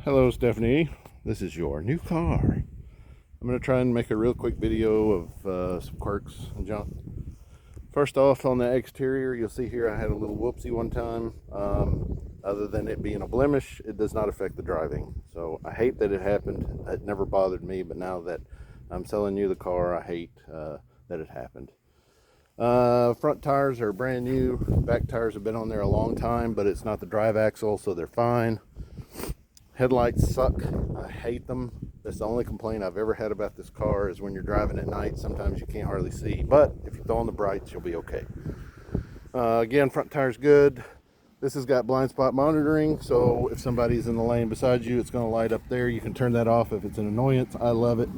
Hello, Stephanie. This is your new car. I'm going to try and make a real quick video of some quirks and junk. First off, on the exterior, you'll see here I had a little whoopsie one time. Other than it being a blemish, it does not affect the driving. So I hate that it happened. It never bothered me, but now that I'm selling you the car, I hate that it happened. Front tires are brand new. Back tires have been on there a long time, but it's not the drive axle, so they're fine. Headlights suck. I hate them. That's the only complaint I've ever had about this car, is when you're driving at night, sometimes you can't hardly see. But if you throw on the brights, you'll be okay. Again, front tire's good. This has got blind spot monitoring, so if somebody's in the lane beside you, it's going to light up there. You can turn that off if it's an annoyance. I love it.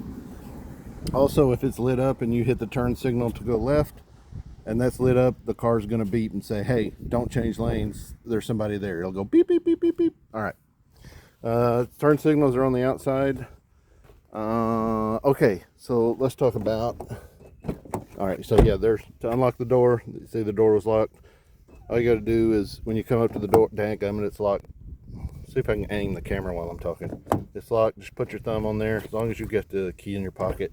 Also, if it's lit up and you hit the turn signal to go left, and that's lit up, the car's going to beep and say, hey, don't change lanes. There's somebody there. It'll go beep, beep, beep, beep, beep. All right. Turn signals are on the outside. Okay, so let's talk about, all right, so yeah, there's, to unlock the door, see the door was locked. All you got to do is, when you come up to the door, dang, it's locked. See if I can aim the camera while I'm talking. It's locked. Just put your thumb on there, as long as you get the key in your pocket.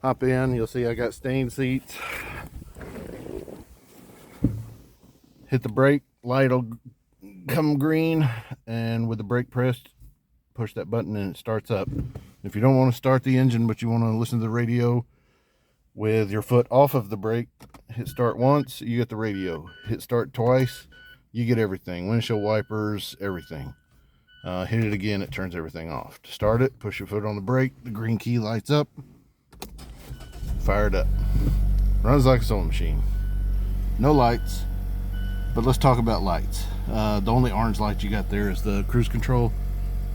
Hop in. You'll see I got stained seats. Hit the brake, light will come green, and with the brake pressed, push that button and it starts up. If you don't want to start the engine but you want to listen to the radio with your foot off of the brake, hit start once, you get the radio. Hit start twice, you get everything. Windshield wipers, everything. Hit it again, it turns everything off. To start it, push your foot on the brake, the green key lights up, fire it up. Runs like a sewing machine. No lights, but let's talk about lights. The only orange light you got there is the cruise control.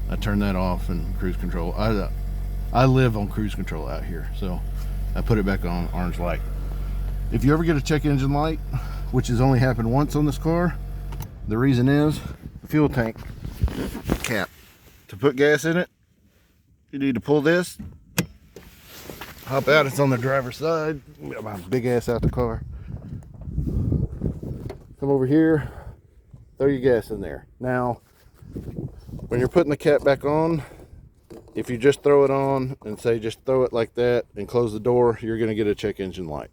I turn that off and cruise control. I live on cruise control out here, so I put it back on orange light. If you ever get a check engine light, which has only happened once on this car, the reason is the fuel tank cap. To put gas in it, you need to pull this, hop out. It's on the driver's side. Get my big ass out the car. Come over here, throw your gas in there. Now, when you're putting the cap back on, if you just throw it on and say just throw it like that and close the door, you're going to get a check engine light.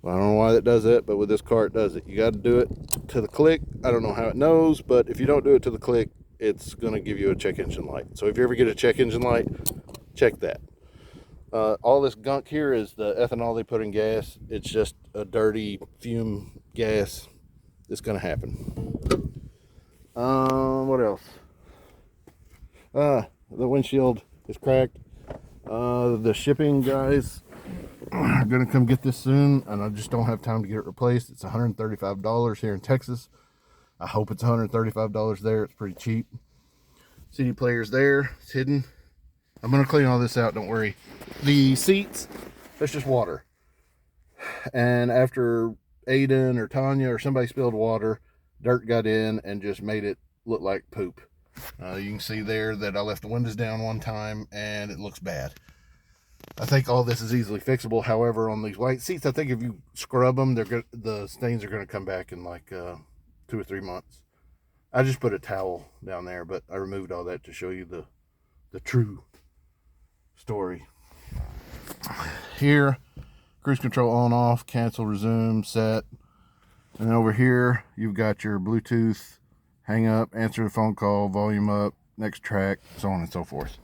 Well, I don't know why that does that, but with this car it does it. You got to do it to the click. I don't know how it knows, but if you don't do it to the click, it's going to give you a check engine light. So if you ever get a check engine light, check that. All this gunk here is the ethanol they put in gas. It's just a dirty fume gas. It's going to happen. What else? The windshield is cracked. The shipping guys are going to come get this soon, and I just don't have time to get it replaced. It's $135 here in Texas. I hope it's $135 there. It's pretty cheap. CD player's there. It's hidden. I'm going to clean all this out, don't worry. The seats, that's just water. And after Aiden or Tanya or somebody spilled water, dirt got in and just made it look like poop. You can see there that I left the windows down one time and it looks bad. I think all this is easily fixable. However, on these white seats, I think if you scrub them, the stains are going to come back in like 2 or 3 months. I just put a towel down there, but I removed all that to show you the true story. Here, cruise control on, off, cancel, resume, set. And over here, you've got your Bluetooth, hang up, answer the phone call, volume up, next track, so on and so forth.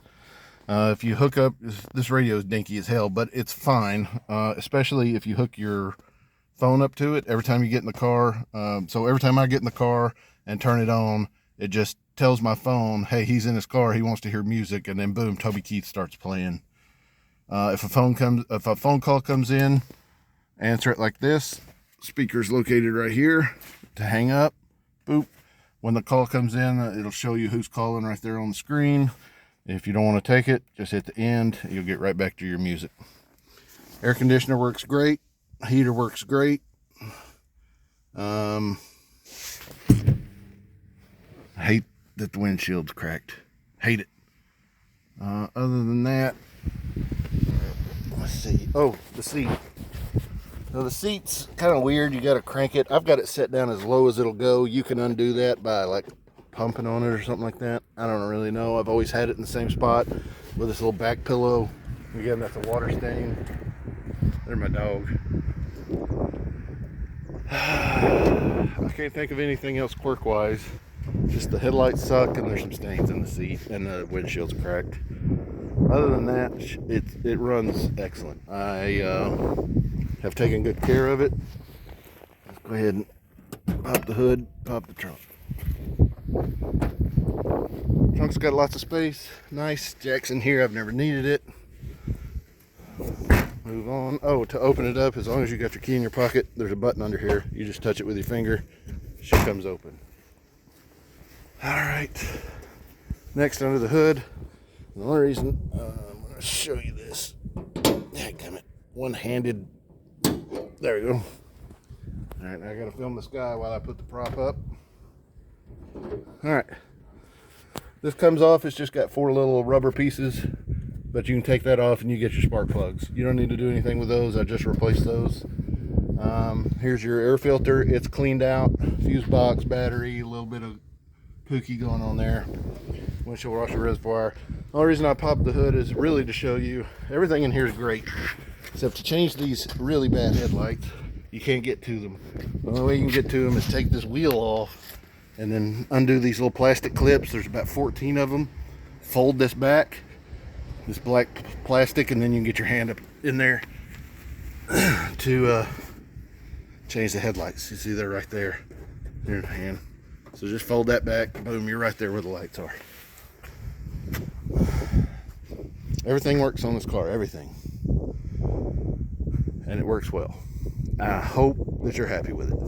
If you hook up, this radio is dinky as hell, but it's fine, especially if you hook your phone up to it every time you get in the car. So every time I get in the car and turn it on, it just tells my phone, hey, he's in his car, he wants to hear music, and then boom, Toby Keith starts playing. If a phone call comes in, answer it like this. Speaker's located right here. To hang up, boop. When the call comes in, it'll show you who's calling right there on the screen. If you don't want to take it, just hit the end. You'll get right back to your music. Air conditioner works great. Heater works great. I hate that the windshield's cracked. Hate it. Other than that, let's see. Oh, the seat. So the seat's kind of weird. You got to crank it. I've got it set down as low as it'll go. You can undo that by like pumping on it or something like that. I don't really know. I've always had it in the same spot with this little back pillow. Again, that's a water stain. There's my dog. I can't think of anything else quirk-wise. Just the headlights suck and there's some stains in the seat and the windshield's cracked. Other than that, it runs excellent. I have taken good care of it. Let's go ahead and pop the hood, pop the trunk. Trunk's got lots of space. Nice. Jack's in here. I've never needed it. Move on. Oh, to open it up, as long as you got your key in your pocket, there's a button under here. You just touch it with your finger. She comes open. All right. Next, under the hood. The only reason I'm going to show you this. Damn it. One-handed. There we go. All right, now I got to film this guy while I put the prop up. All right. This comes off. It's just got 4 little rubber pieces, but you can take that off and you get your spark plugs. You don't need to do anything with those. I just replaced those. Here's your air filter. It's cleaned out. Fuse box, battery, a little bit of pookie going on there. Windshield washer reservoir. The only reason I popped the hood is really to show you everything in here is great, except to change these really bad headlights, you can't get to them. The only way you can get to them is take this wheel off and then undo these little plastic clips. There's about 14 of them. Fold this back, this black plastic, and then you can get your hand up in there to change the headlights. You see they're right there. There's the hand. So just fold that back, boom, you're right there where the lights are. Everything works on this car, everything. And it works well. I hope that you're happy with it.